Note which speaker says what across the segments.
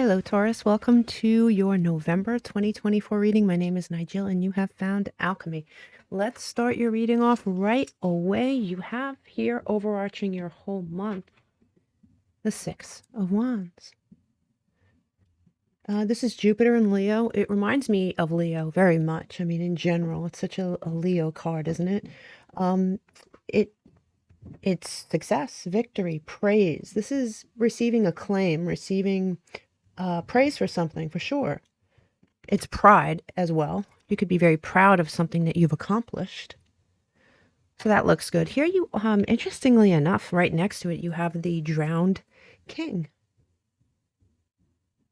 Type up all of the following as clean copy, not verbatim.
Speaker 1: Hello, Taurus. Welcome to your November 2024 reading. My name is Nigel, and you have found Alchemy. Let's start your reading off right away. You have here, overarching your whole month, the Six of Wands. This is Jupiter in Leo. It reminds me of Leo very much. I mean, in general, it's such a Leo card, isn't it? It's success, victory, praise. This is receiving acclaim, receiving praise for something, for sure. It's pride as well. You could be very proud of something that you've accomplished. So that looks good. Here you, interestingly enough, right next to it, you have the Drowned King.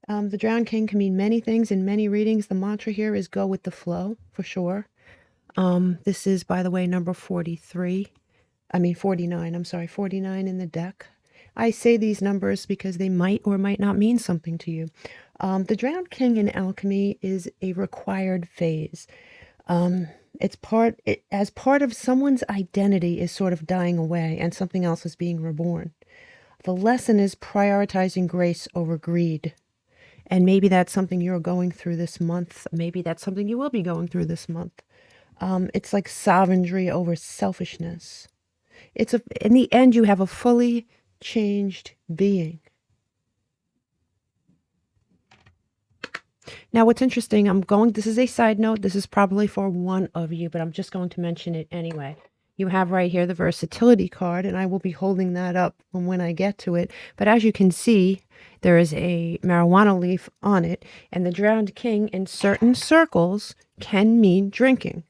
Speaker 1: The Drowned King can mean many things in many readings. The mantra here is go with the flow, for sure. This is, by the way, number 49. I'm sorry, 49 in the deck. I say these numbers because they might or might not mean something to you. The Drowned King in alchemy is a required phase. As part of someone's identity is sort of dying away and something else is being reborn. The lesson is prioritizing grace over greed. And maybe that's something you're going through this month. Maybe that's something you will be going through this month. It's like sovereignty over selfishness. In the end, you have a fully changed being. Now, what's interesting, this is a side note. This is probably for one of you, but I'm just going to mention it anyway. You have right here the Versatility card, and I will be holding that up when I get to it. But as you can see, there is a marijuana leaf on it, and the Drowned King in certain circles can mean drinking.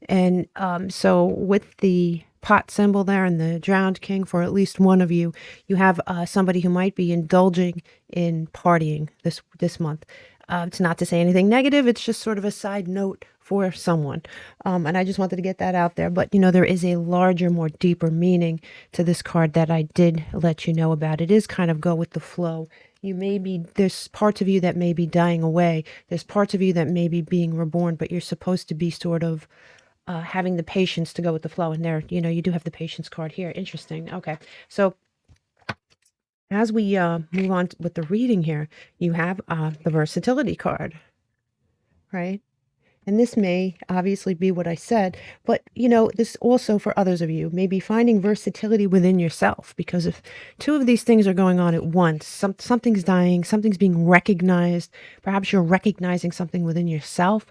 Speaker 1: And so with the pot symbol there and the Drowned King, for at least one of you, you have somebody who might be indulging in partying this month. It's not to say anything negative. It's just sort of a side note for someone. And I just wanted to get that out there. But, there is a larger, more deeper meaning to this card that I did let you know about. It is kind of go with the flow. There's parts of you that may be dying away. There's parts of you that may be being reborn, but you're supposed to be sort of having the patience to go with the flow. And there, you do have the patience card here. Interesting. Okay. So as we move on with the reading here, you have the Versatility card, right? And this may obviously be what I said, but this also for others of you may be finding versatility within yourself, because if two of these things are going on at once, something's dying, something's being recognized, perhaps you're recognizing something within yourself.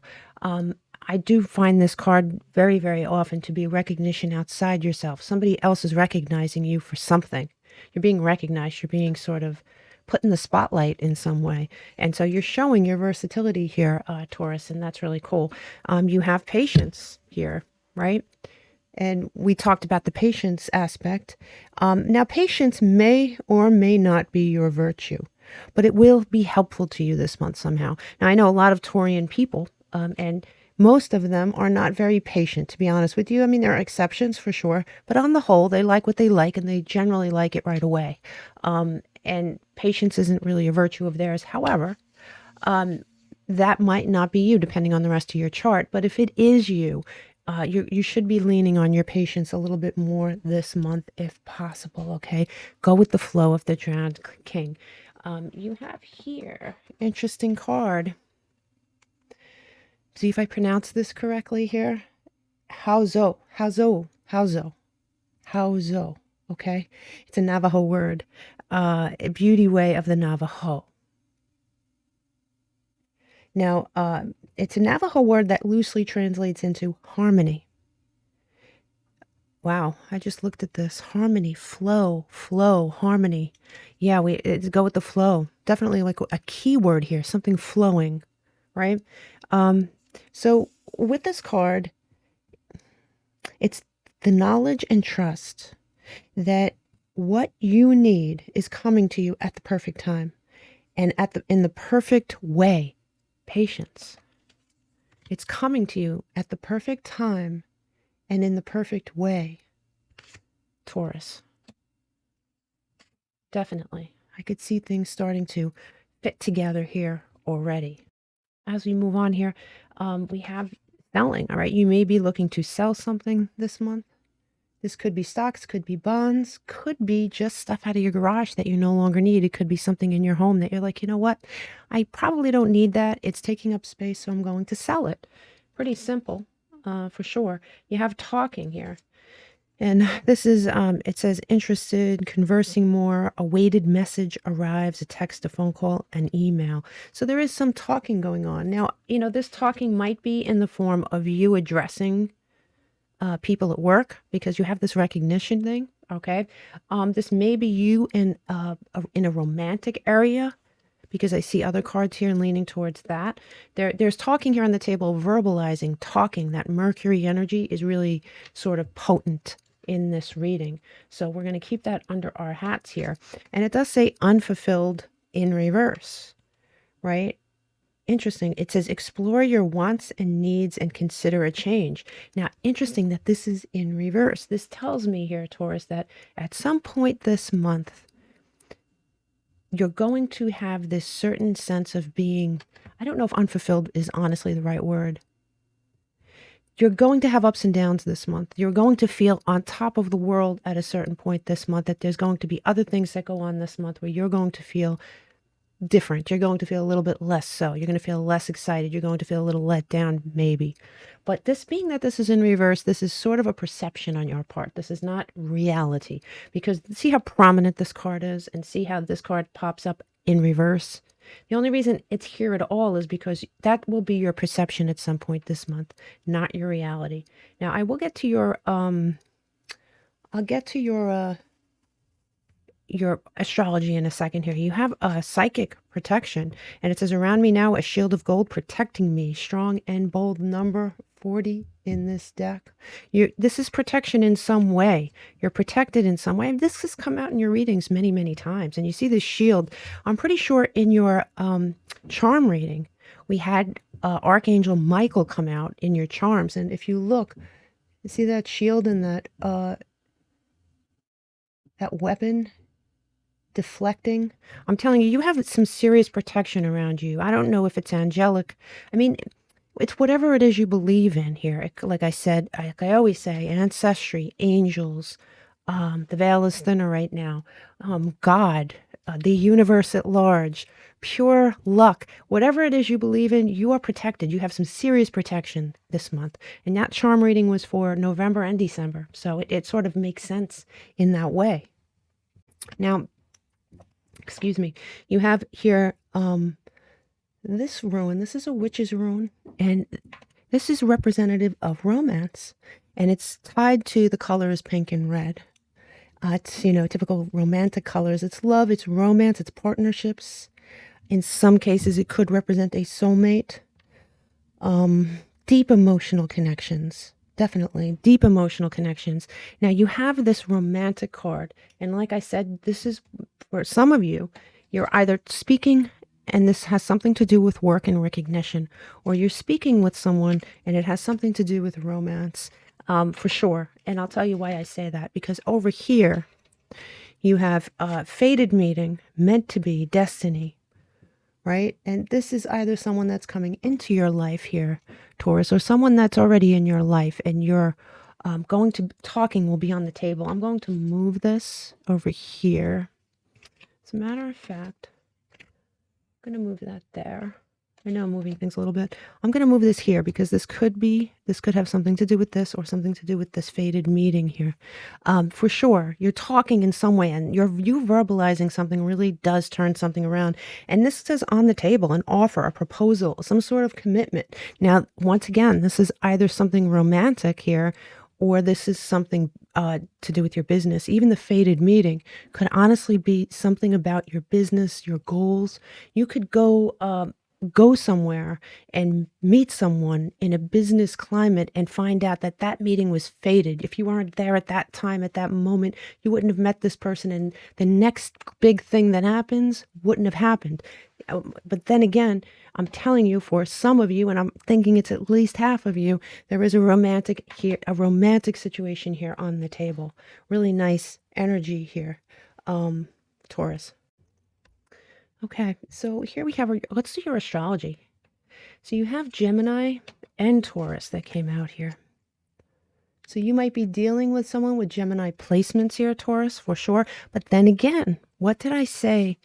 Speaker 1: I do find this card very, very often to be recognition outside yourself. Somebody else is recognizing you for something. You're being recognized. You're being sort of put in the spotlight in some way. And so you're showing your versatility here, Taurus, and that's really cool. You have patience here, right? And we talked about the patience aspect. Now, patience may or may not be your virtue, but it will be helpful to you this month somehow. Now, I know a lot of Taurian people, and most of them are not very patient, to be honest with you. I mean, there are exceptions for sure, but on the whole, they like what they like, and they generally like it right away. And patience isn't really a virtue of theirs. However, that might not be you, depending on the rest of your chart. But if it is you, you should be leaning on your patience a little bit more this month, if possible, okay? Go with the flow of the Drowned King. You have here, interesting card. See if I pronounce this correctly here. Hauzo, okay? It's a Navajo word. A beauty way of the Navajo. Now, it's a Navajo word that loosely translates into harmony. Wow, I just looked at this. Harmony, flow, harmony. Yeah, go with the flow. Definitely like a key word here, something flowing, right? So with this card, it's the knowledge and trust that what you need is coming to you at the perfect time and in the perfect way. Patience. It's coming to you at the perfect time and in the perfect way. Taurus. Definitely. I could see things starting to fit together here already. As we move on here, we have selling. All right. You may be looking to sell something this month. This could be stocks, could be bonds, could be just stuff out of your garage that you no longer need. It could be something in your home that you're like, you know what? I probably don't need that. It's taking up space, so I'm going to sell it. Pretty simple, for sure. You have talking here. And this is, it says interested, conversing more, a weighted message arrives, a text, a phone call, an email. So there is some talking going on. Now, you know, this talking might be in the form of you addressing people at work because you have this recognition thing, okay? This may be you in a romantic area because I see other cards here and leaning towards that. There's talking here on the table, verbalizing, talking. That Mercury energy is really sort of potent in this reading. So we're going to keep that under our hats here. And it does say unfulfilled in reverse, right? Interesting. It says explore your wants and needs and consider a change. Now, interesting that this is in reverse. This tells me here, Taurus, that at some point this month, you're going to have this certain sense of being, I don't know if unfulfilled is honestly the right word. You're going to have ups and downs this month. You're going to feel on top of the world at a certain point this month, that there's going to be other things that go on this month where you're going to feel different. You're going to feel a little bit less so. You're going to feel less excited. You're going to feel a little let down, maybe. But this being that this is in reverse, this is sort of a perception on your part. This is not reality. Because see how prominent this card is and see how this card pops up in reverse? The only reason it's here at all is because that will be your perception at some point this month, not your reality. Now, I will get to your, I'll get to your astrology in a second here. You have a psychic protection, and it says around me now a shield of gold protecting me, strong and bold, number 40 in this deck. This is protection in some way. You're protected in some way. This has come out in your readings many, many times, and you see this shield. I'm pretty sure in your charm reading, we had Archangel Michael come out in your charms, and if you look, you see that shield and that weapon deflecting. I'm telling you, you have some serious protection around you. I don't know if it's angelic. I mean, it's whatever it is you believe in here. Like I said, like I always say, ancestry, angels, the veil is thinner right now, God, the universe at large, pure luck, whatever it is you believe in, you are protected. You have some serious protection this month. And that charm reading was for November and December. So it sort of makes sense in that way. Now, excuse me, you have here this rune. This is a witch's rune, and this is representative of romance, and it's tied to the colors pink and red. It's, you know, typical romantic colors. It's love, it's romance, it's partnerships. In some cases, it could represent a soulmate. Deep emotional connections. Definitely deep emotional connections. Now you have this romantic card. And like I said, this is for some of you, you're either speaking and this has something to do with work and recognition, or you're speaking with someone and it has something to do with romance, for sure. And I'll tell you why I say that, because over here you have fated meeting, meant to be, destiny, right? And this is either someone that's coming into your life here, Taurus, or someone that's already in your life, and you're talking will be on the table. I'm going to move this over here. As a matter of fact, I'm going to move that there. I know I'm moving things a little bit. I'm going to move this here because this could have something to do with this or something to do with this fated meeting here. For sure, you're talking in some way, and you verbalizing something really does turn something around. And this says on the table, an offer, a proposal, some sort of commitment. Now, once again, this is either something romantic here, or this is something to do with your business. Even the fated meeting could honestly be something about your business, your goals. You could go somewhere and meet someone in a business climate and find out that that meeting was fated. If you weren't there at that time, at that moment, you wouldn't have met this person, and the next big thing that happens wouldn't have happened. But then again, I'm telling you, for some of you, and I'm thinking it's at least half of you, there is a romantic situation here on the table. Really nice energy here, Taurus. Okay, so here we have, let's do your astrology. So you have Gemini and Taurus that came out here. So you might be dealing with someone with Gemini placements here, Taurus, for sure. But then again, what did I say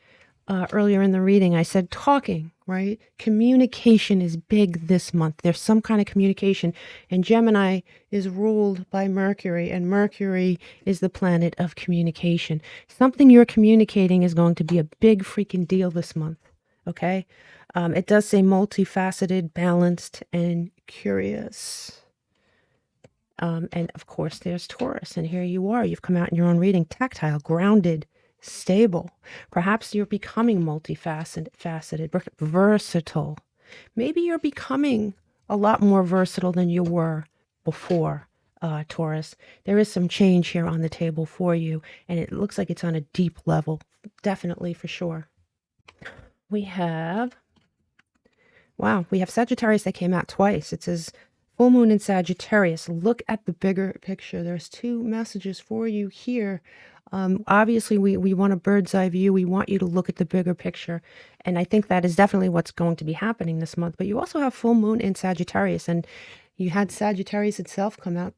Speaker 1: earlier in the reading? I said talking, right? Communication is big this month. There's some kind of communication. And Gemini is ruled by Mercury, and Mercury is the planet of communication. Something you're communicating is going to be a big freaking deal this month, okay? It does say multifaceted, balanced, and curious. And of course, there's Taurus. And here you are. You've come out in your own reading. Tactile, grounded, stable. Perhaps you're becoming multifaceted, versatile. Maybe you're becoming a lot more versatile than you were before, Taurus. There is some change here on the table for you, and it looks like it's on a deep level. Definitely, for sure. We have Sagittarius that came out twice. It says full moon in Sagittarius. Look at the bigger picture. There's two messages for you here. Obviously, we want a bird's eye view. We want you to look at the bigger picture. And I think that is definitely what's going to be happening this month. But you also have full moon in Sagittarius. And you had Sagittarius itself come out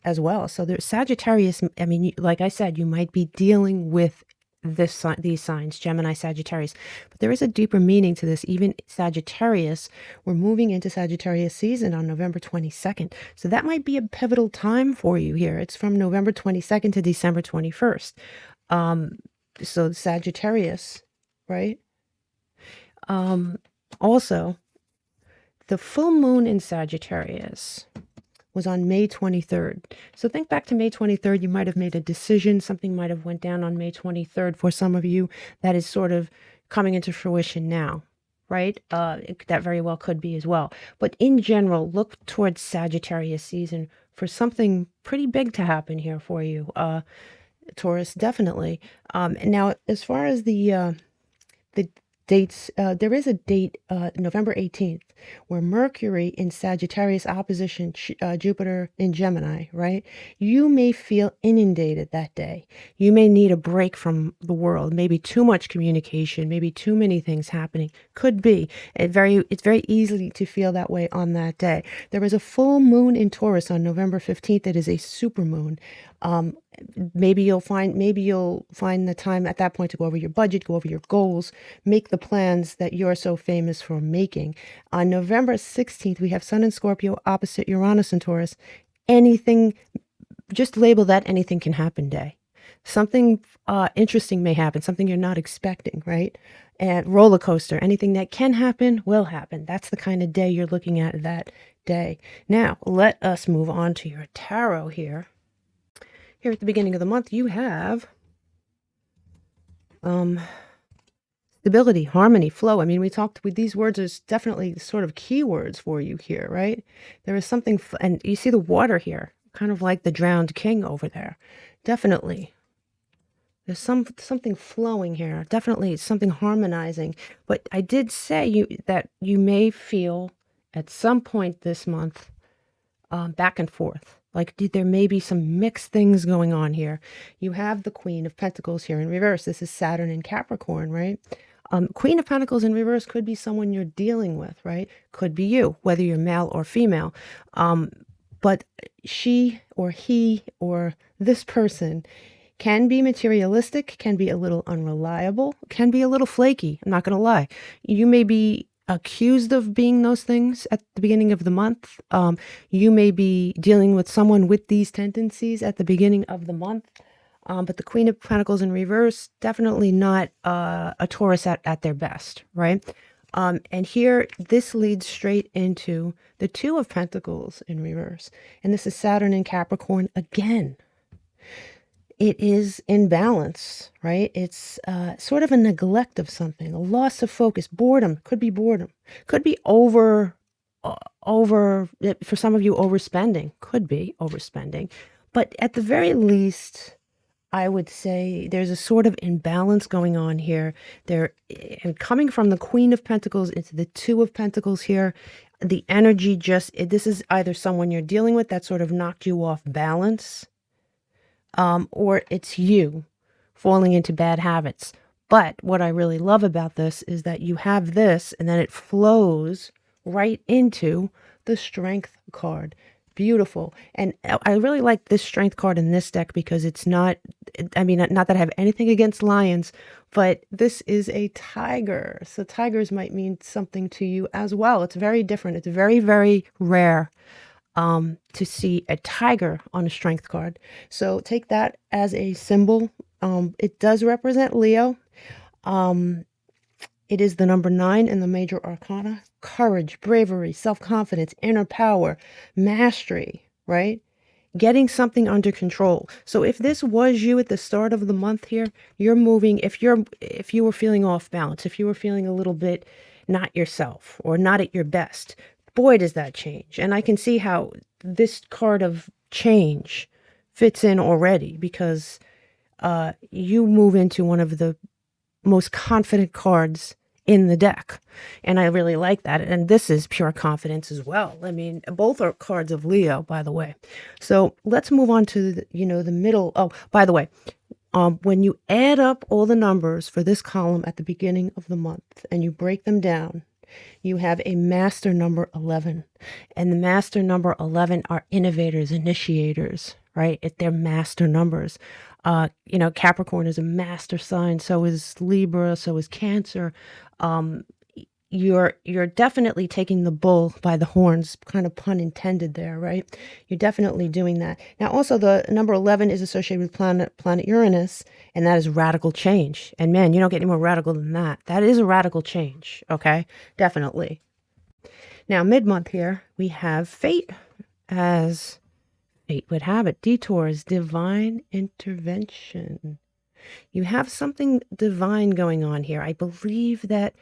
Speaker 1: as well. So there's Sagittarius. I mean, like I said, you might be dealing with these signs, Gemini, Sagittarius, but there is a deeper meaning to this. Even Sagittarius, we're moving into Sagittarius season on November 22nd. So that might be a pivotal time for you here. It's from November 22nd to December 21st. So Sagittarius, right? Also, the full moon in Sagittarius was on May 23rd. So think back to May 23rd. You might have made a decision. Something might have went down on May 23rd for some of you that is sort of coming into fruition now, right? That very well could be as well. But in general, look towards Sagittarius season for something pretty big to happen here for you, Taurus, definitely. Now, as far as the dates, there is a date, November 18th, where Mercury in Sagittarius opposition Jupiter in Gemini, right? You may feel inundated that day. You may need a break from the world, maybe too much communication, maybe too many things happening. Could be. It's very easy to feel that way on that day. There is a full moon in Taurus on November 15th. It is a super moon. Maybe you'll find the time at that point to go over your budget, go over your goals, make the plans that you're so famous for making. On November 16th, we have Sun and Scorpio opposite Uranus and Taurus. Anything, just label that anything can happen day. Something interesting may happen, something you're not expecting, right? And roller coaster, anything that can happen will happen. That's the kind of day you're looking at that day. Now, let us move on to your tarot here. Here at the beginning of the month, you have stability, harmony, flow. I mean, we talked with these words as definitely sort of keywords for you here, right? There is something, and you see the water here, kind of like the drowned king over there. Definitely. There's something flowing here. Definitely something harmonizing. But I did say that you may feel at some point this month back and forth. Like there may be some mixed things going on here. You have the Queen of Pentacles here in reverse. This is Saturn in Capricorn, right? Queen of Pentacles in reverse could be someone you're dealing with, right? Could be you, whether you're male or female. But she or he or this person can be materialistic, can be a little unreliable, can be a little flaky. I'm not going to lie. You may be accused of being those things at the beginning of the month. You may be dealing with someone with these tendencies at the beginning of the month. But the Queen of Pentacles in reverse, definitely not a Taurus at their best, right? And here, this leads straight into the Two of Pentacles in reverse. And this is Saturn in Capricorn again. It is in balance, right? It's sort of a neglect of something, a loss of focus, boredom. Could be boredom. Could be over, for some of you, overspending. Could be overspending. But at the very least, I would say there's a sort of imbalance going on here. And coming from the Queen of Pentacles into the Two of Pentacles here, the energy this is either someone you're dealing with that sort of knocked you off balance, or it's you falling into bad habits. But what I really love about this is that you have this and then it flows right into the Strength card. Beautiful. And I really like this strength card in this deck because it's not, I mean, not that I have anything against lions, but this is a tiger. So tigers might mean something to you as well. It's very different. It's very, very rare to see a tiger on a strength card. So take that as a symbol. It does represent Leo. It is the number 9 in the major arcana. Courage, bravery, self-confidence, inner power, mastery, right? Getting something under control. So if this was you at the start of the month here, you're moving, if you were feeling off balance, if you were feeling a little bit not yourself or not at your best, boy, does that change. And I can see how this card of change fits in already because you move into one of the most confident cards in the deck. And I really like that. And this is pure confidence as well. I mean, both are cards of Leo, by the way. So let's move on to, the middle. Oh, by the way, when you add up all the numbers for this column at the beginning of the month and you break them down, you have a master number 11. And the master number 11 are innovators, initiators, right? They're master numbers. Capricorn is a master sign. So is Libra. So is Cancer. You're definitely taking the bull by the horns, kind of pun intended there, right? You're definitely doing that. Now, also the number 11 is associated with planet Uranus, and that is radical change. And man, you don't get any more radical than that. That is a radical change. Okay, definitely. Now, mid-month here, we have fate as fate would have it. Detours, divine intervention. You have something divine going on here. I believe that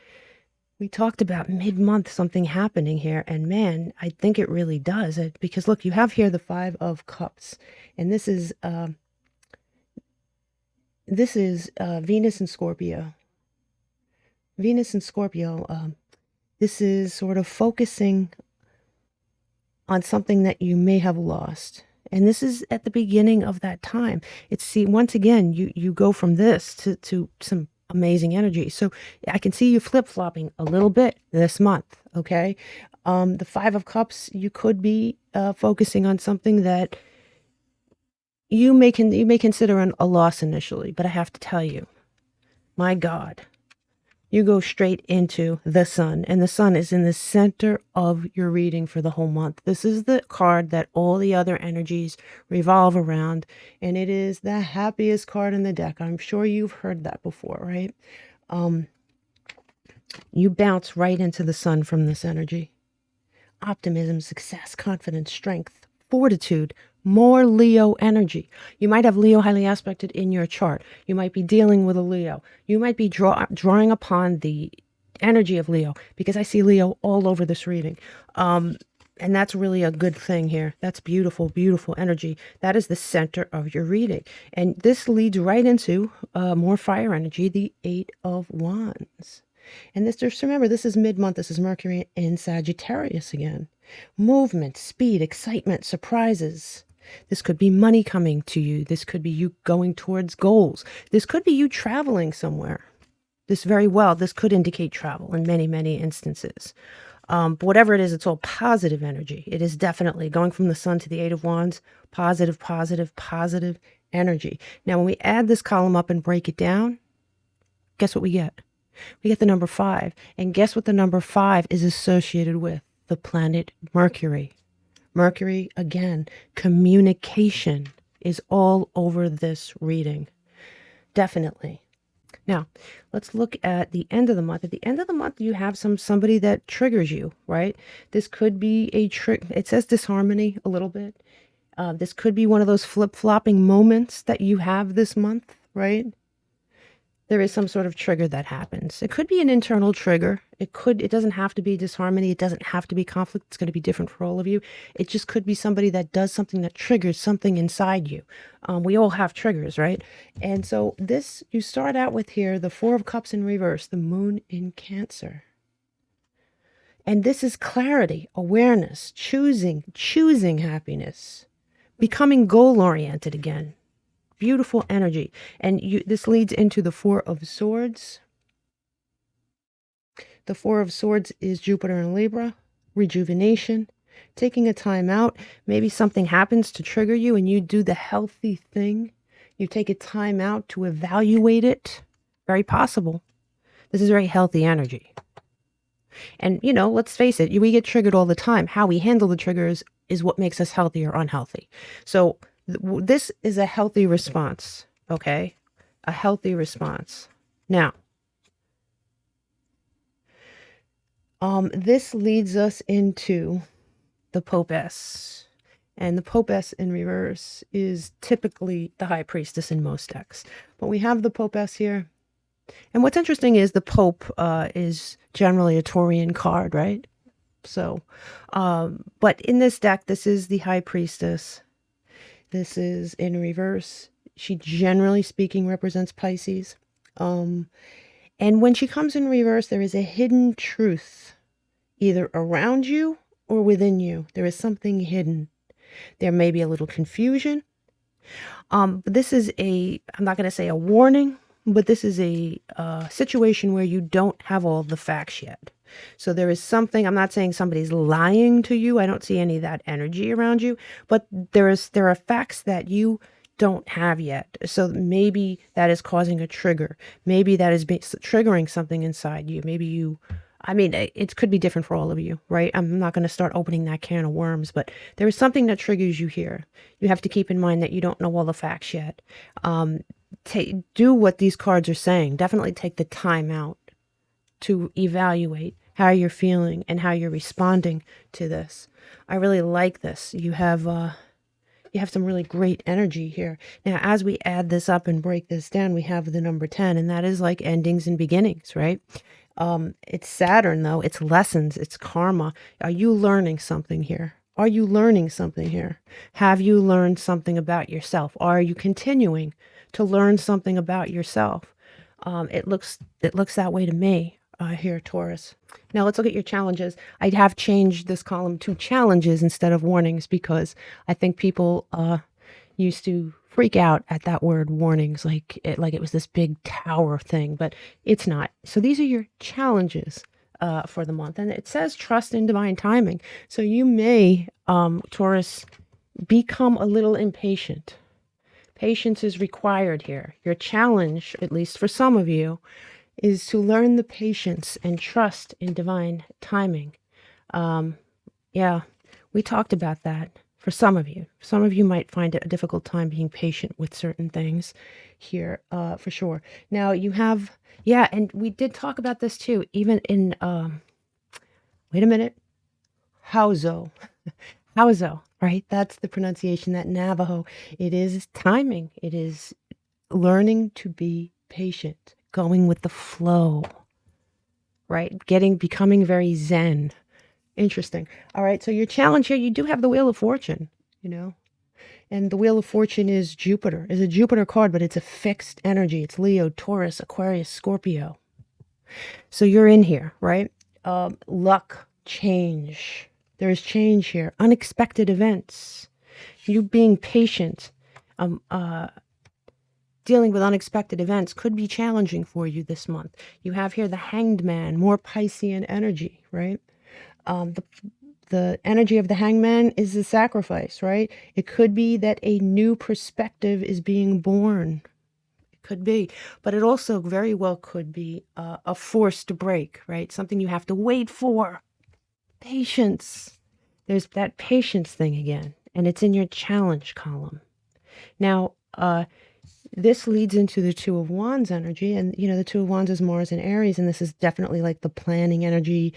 Speaker 1: we talked about mid-month something happening here, and man, I think it really does. Because look, you have here the 5 of Cups, and this is Venus and Scorpio. Venus and Scorpio. This is sort of focusing on something that you may have lost. And this is at the beginning of that time. Once again, you go from this to some amazing energy. So I can see you flip-flopping a little bit this month, okay? The 5 of Cups, you could be focusing on something that you may consider a loss initially, but I have to tell you, my God, you go straight into the sun, and the sun is in the center of your reading for the whole month. This is the card that all the other energies revolve around, and it is the happiest card in the deck. I'm sure you've heard that before, right? You bounce right into the sun from this energy. Optimism, success, confidence, strength, fortitude, more Leo energy. You might have Leo highly aspected in your chart. You might be dealing with a Leo. You might be drawing upon the energy of Leo, because I see Leo all over this reading. And that's really a good thing here. That's beautiful, beautiful energy. That is the center of your reading. And this leads right into more fire energy, the 8 of Wands. And this, just remember, this is mid-month. This is Mercury in Sagittarius again. Movement, speed, excitement, surprises. This could be money coming to you. This could be you going towards goals. This could be you traveling somewhere. This could indicate travel in many, many instances. But whatever it is, it's all positive energy. It is definitely going from the sun to the 8 of Wands, positive, positive, positive energy. Now, when we add this column up and break it down, guess what we get? We get the number 5. And guess what the number 5 is associated with? The planet Mercury. Mercury, again, communication is all over this reading. Definitely. Now, let's look at the end of the month. At the end of the month, you have somebody that triggers you, right? This could be it says disharmony a little bit. This could be one of those flip-flopping moments that you have this month, right? There is some sort of trigger that happens. It could be an internal trigger. It doesn't have to be disharmony. It doesn't have to be conflict. It's going to be different for all of you. It just could be somebody that does something that triggers something inside you. We all have triggers, right? And so you start out with here, the 4 of Cups in reverse, the moon in Cancer. And this is clarity, awareness, choosing happiness, becoming goal-oriented again. Beautiful energy. And this leads into the 4 of Swords. The 4 of Swords is Jupiter in Libra, rejuvenation. Taking a time out, maybe something happens to trigger you and you do the healthy thing. You take a time out to evaluate it. Very possible. This is very healthy energy. And, you know, let's face it, we get triggered all the time. How we handle the triggers is what makes us healthy or unhealthy. So this is a healthy response, okay? A healthy response. Now, this leads us into the Popess. And the Popess in reverse is typically the High Priestess in most decks. But we have the Popess here. And what's interesting is the Pope is generally a Taurian card, right? So, but in this deck, this is the High Priestess. This is in reverse. She, generally speaking, represents Pisces. And when she comes in reverse, there is a hidden truth, either around you or within you. There is something hidden. There may be a little confusion. But this is I'm not going to say a warning, but this is a situation where you don't have all the facts yet. So there is something, I'm not saying somebody's lying to you. I don't see any of that energy around you, but there are facts that you don't have yet. So maybe that is causing a trigger. Maybe that is triggering something inside you. Maybe it could be different for all of you, right? I'm not going to start opening that can of worms, but there is something that triggers you here. You have to keep in mind that you don't know all the facts yet. Do what these cards are saying. Definitely take the time out to evaluate how you're feeling and how you're responding to this. I really like this. You have some really great energy here. Now, as we add this up and break this down, we have the number 10, and that is like endings and beginnings, right? It's Saturn, though. It's lessons. It's karma. Are you learning something here? Are you learning something here? Have you learned something about yourself? Are you continuing to learn something about yourself? It looks that way to me here, Taurus. Now let's look at your challenges. I have changed this column to challenges instead of warnings because I think people used to freak out at that word warnings, like it was this big tower thing, but it's not. So these are your challenges for the month. And it says trust in divine timing. So you may, Taurus, become a little impatient. Patience is required here. Your challenge, at least for some of you, is to learn the patience and trust in divine timing. Yeah, we talked about that for some of you. Some of you might find it a difficult time being patient with certain things here, for sure. Now you have, yeah, and we did talk about this too, even in, wait a minute, Hauzo. Hauzo, right? That's the pronunciation, that Navajo. It is timing. It is learning to be patient, going with the flow, right? Becoming very zen. Interesting. All right. So your challenge here, you do have the Wheel of Fortune, and the Wheel of Fortune is Jupiter. It's a Jupiter card, but it's a fixed energy. It's Leo, Taurus, Aquarius, Scorpio. So you're in here, right? Luck, change. There is change here. Unexpected events. You being patient, dealing with unexpected events could be challenging for you this month. You have here the Hanged Man, more Piscean energy, right? The energy of the Hangman is the sacrifice, right? It could be that a new perspective is being born. It could be, but it also very well could be a forced break, right? Something you have to wait for. Patience. There's that patience thing again, and it's in your challenge column. Now, this leads into the Two of Wands energy, and the Two of Wands is Mars and Aries, and this is definitely like the planning energy.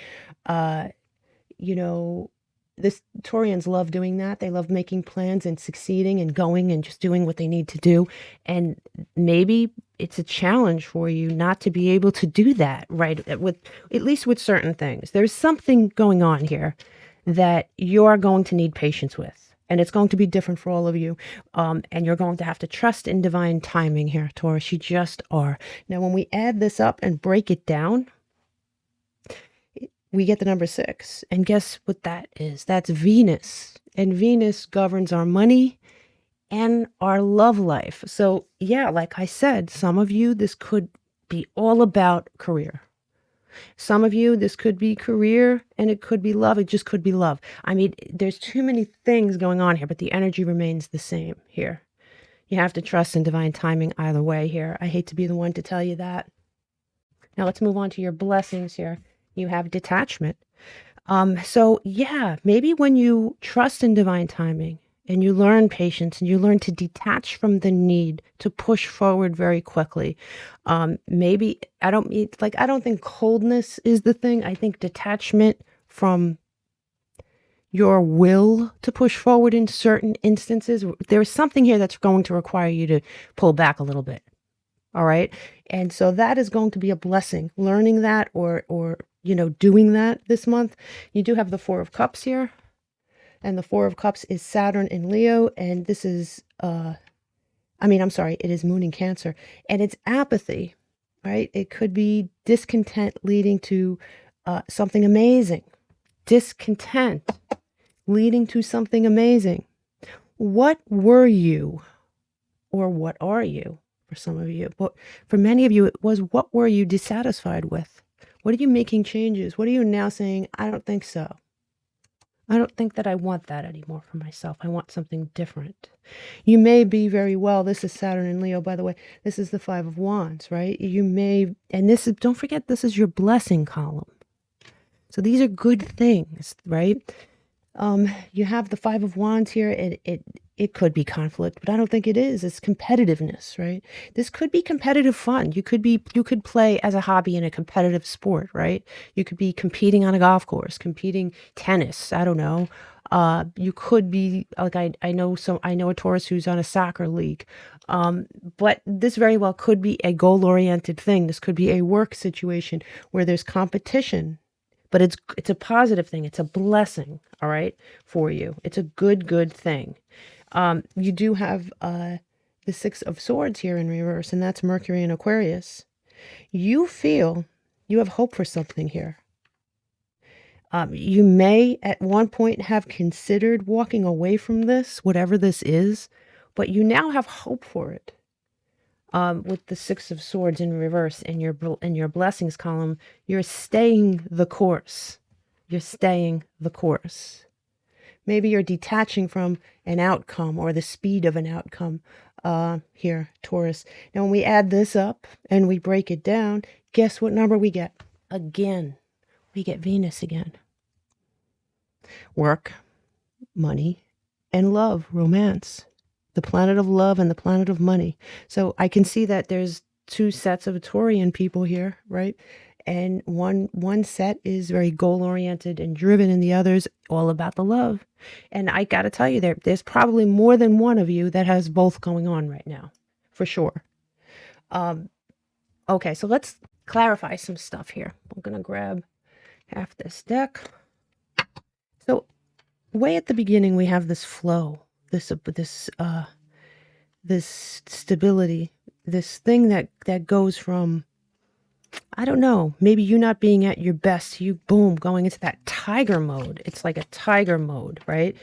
Speaker 1: This Taurians love doing that. They love making plans and succeeding and going and just doing what they need to do. And maybe it's a challenge for you not to be able to do that, right? At least with certain things. There's something going on here that you're going to need patience with. And it's going to be different for all of you. And you're going to have to trust in divine timing here, Taurus. You just are. Now, when we add this up and break it down, we get the number 6. And guess what that is? That's Venus. And Venus governs our money and our love life. So yeah, like I said, some of you, this could be all about career. Some of you, this could be career and it could be love. It just could be love. I mean, there's too many things going on here, but the energy remains the same here. You have to trust in divine timing either way here. I hate to be the one to tell you that. Now let's move on to your blessings here. You have detachment. So yeah, maybe when you trust in divine timing and you learn patience and you learn to detach from the need to push forward very quickly, maybe I don't think coldness is the thing. I think detachment from your will to push forward in certain instances. There's something here that's going to require you to pull back a little bit. All right. And so that is going to be a blessing, learning that or doing that this month. You do have the Four of Cups here. And the Four of Cups is Saturn in Leo. And this is, it is Moon in Cancer. And it's apathy, right? It could be discontent leading to something amazing. Discontent leading to something amazing. What were you, or what are you for some of you? But for many of you, it was, what were you dissatisfied with? What are you making changes? What are you now saying, I don't think so. I don't think that I want that anymore for myself. I want something different. You may be very well, this is Saturn in Leo, by the way. This is the Five of Wands, right? You may, and this is, don't forget, this is your blessing column. So these are good things, right? You have the Five of Wands here. It could be conflict, but I don't think it is. It's competitiveness, right? This could be competitive fun. You could play as a hobby in a competitive sport, right? You could be competing on a golf course, competing tennis. I don't know. You could be like, I know a Taurus who's on a soccer league. But this very well could be a goal-oriented thing. This could be a work situation where there's competition. But it's a positive thing. It's a blessing, all right, for you. It's a good thing. You do have the Six of Swords here in reverse, and that's Mercury in Aquarius. You feel you have hope for something here. You may at one point have considered walking away from this, whatever this is, but you now have hope for it. With the Six of Swords in reverse in your blessings column, you're staying the course. You're staying the course. Maybe you're detaching from an outcome or the speed of an outcome here, Taurus. Now, when we add this up and we break it down, guess what number we get? Again, we get Venus again. Work, money, and love, romance. The planet of love and the planet of money. So I can see that there's two sets of Taurian people here, right? And one set is very goal-oriented and driven, and the other's all about the love. And I got to tell you, there's probably more than one of you that has both going on right now, for sure. Okay, so let's clarify some stuff here. I'm going to grab half this deck. So way at the beginning, we have this flow. This stability, this thing that goes from, I don't know, maybe you not being at your best, you boom, going into that tiger mode. It's like a tiger mode, right?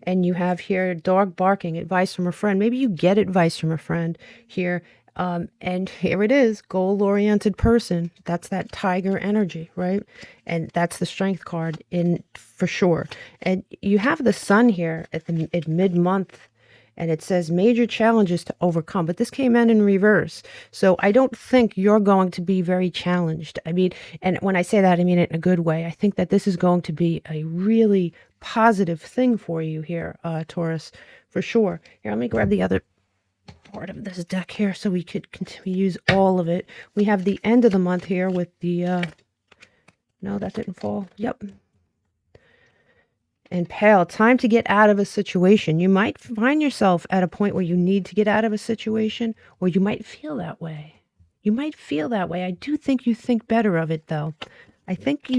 Speaker 1: And you have here dog barking, advice from a friend. Maybe you get advice from a friend here. And here it is, goal-oriented person. That's that tiger energy, right? And that's the strength card in for sure. And you have the sun here at mid-month, and it says major challenges to overcome. But this came in reverse. So I don't think you're going to be very challenged. I mean, and when I say that, I mean it in a good way. I think that this is going to be a really positive thing for you here, Taurus, for sure. Here, let me grab the other part of this deck here so we could use all of it. We have the end of the month here with the no, that didn't fall. Yep. And Pale, time to get out of a situation. You might find yourself at a point where you need to get out of a situation, or you might feel that way. You might feel that way. I do think you think better of it, though. I think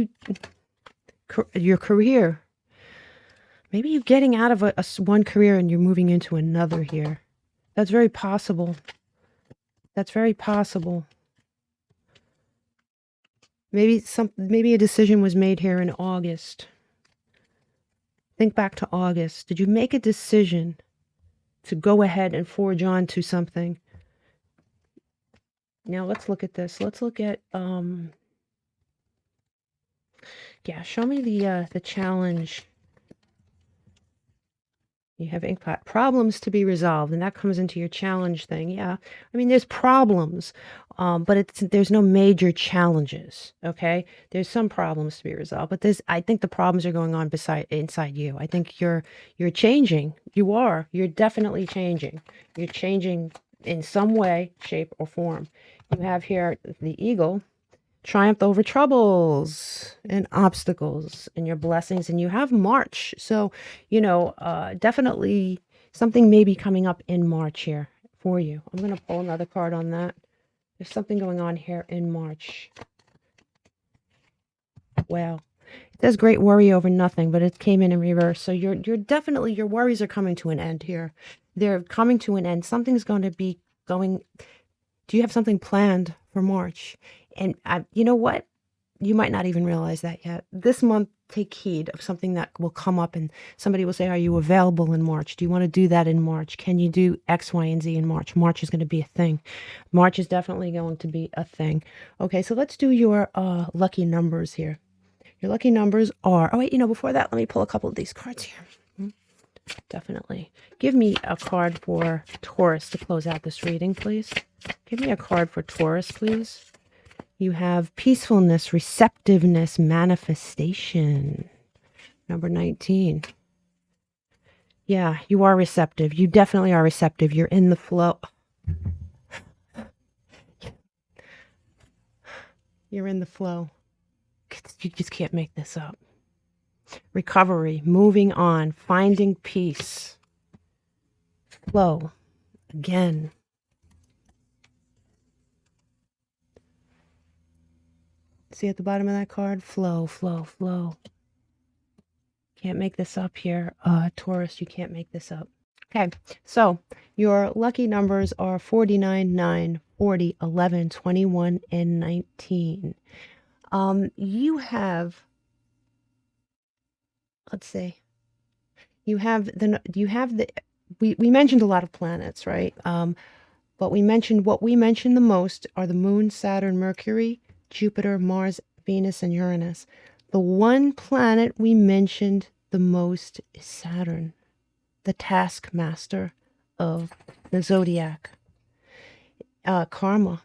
Speaker 1: your career, maybe you're getting out of one career and you're moving into another here. That's very possible. That's very possible. Maybe a decision was made here in August. Think back to August. Did you make a decision to go ahead and forge on to something? Now let's look at this. Let's look at Yeah, show me the challenge. You have ink pot. Problems to be resolved, and that comes into your challenge thing. Yeah. I mean, there's problems, but there's no major challenges, okay? There's some problems to be resolved, but I think the problems are going on inside you. I think you're changing. You are. You're definitely changing. You're changing in some way, shape, or form. You have here the eagle. Triumph over troubles and obstacles and your blessings, and you have March. So, definitely something may be coming up in March here for you. I'm going to pull another card on that. There's something going on here in March. Wow. It says great worry over nothing, but it came in reverse. So you're definitely, your worries are coming to an end here. They're coming to an end. Something's going to be going. Do you have something planned for March? And you know what? You might not even realize that yet. This month, take heed of something that will come up and somebody will say, are you available in March? Do you want to do that in March? Can you do X, Y, and Z in March? March is going to be a thing. March is definitely going to be a thing. Okay, so let's do your lucky numbers here. Your lucky numbers are, oh wait, before that, let me pull a couple of these cards here. Definitely. Give me a card for Taurus to close out this reading, please. Give me a card for Taurus, please. You have peacefulness, receptiveness, manifestation. Number 19. Yeah, you are receptive. You definitely are receptive. You're in the flow. You're in the flow. You just can't make this up. Recovery, moving on, finding peace. Flow. Again. See at the bottom of that card? Flow, flow, flow. Can't make this up here. Taurus, you can't make this up. Okay, so your lucky numbers are 49, 9, 40, 11, 21, and 19. You have, let's see, we mentioned a lot of planets, right? But what we mentioned the most are the Moon, Saturn, Mercury, Jupiter, Mars, Venus, and Uranus. The one planet we mentioned the most is Saturn, the taskmaster of the zodiac. Karma.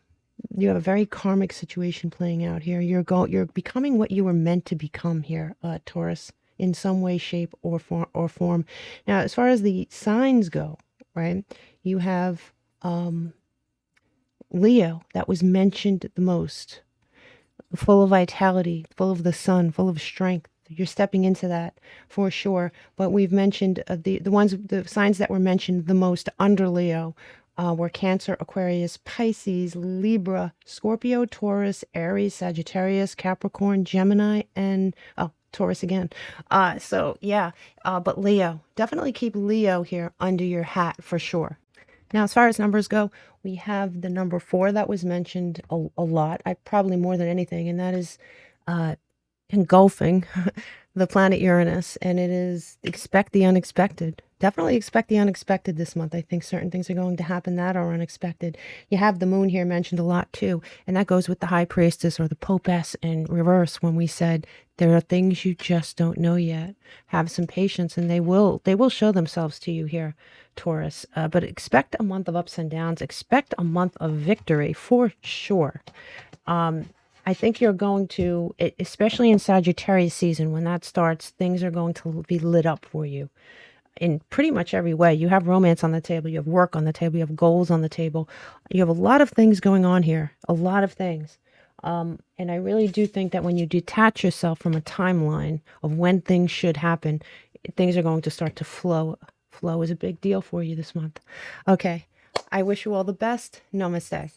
Speaker 1: You have a very karmic situation playing out here. You're becoming what you were meant to become here, Taurus, in some way, shape, or form. Now, as far as the signs go, right? You have Leo, that was mentioned the most, full of vitality, full of the sun, full of strength. You're stepping into that for sure. But we've mentioned the signs that were mentioned the most under Leo were Cancer, Aquarius, Pisces, Libra, Scorpio, Taurus, Aries, Sagittarius, Capricorn, Gemini, and Taurus again. But Leo, definitely keep Leo here under your hat for sure. Now, as far as numbers go, we have the number 4 that was mentioned a lot, probably more than anything, and that is engulfing the planet Uranus, and it is expect the unexpected. Definitely expect the unexpected this month. I think certain things are going to happen that are unexpected. You have the moon here mentioned a lot too, and that goes with the high priestess or the popess in reverse when we said there are things you just don't know yet. Have some patience, and they will show themselves to you here, Taurus. But expect a month of ups and downs. Expect a month of victory for sure. I think you're going to, especially in Sagittarius season, when that starts, things are going to be lit up for you in pretty much every way. You have romance on the table, you have work on the table, you have goals on the table. You have a lot of things going on here, a lot of things. And I really do think that when you detach yourself from a timeline of when things should happen, things are going to start to flow. Flow is a big deal for you this month. Okay, I wish you all the best. Namaste.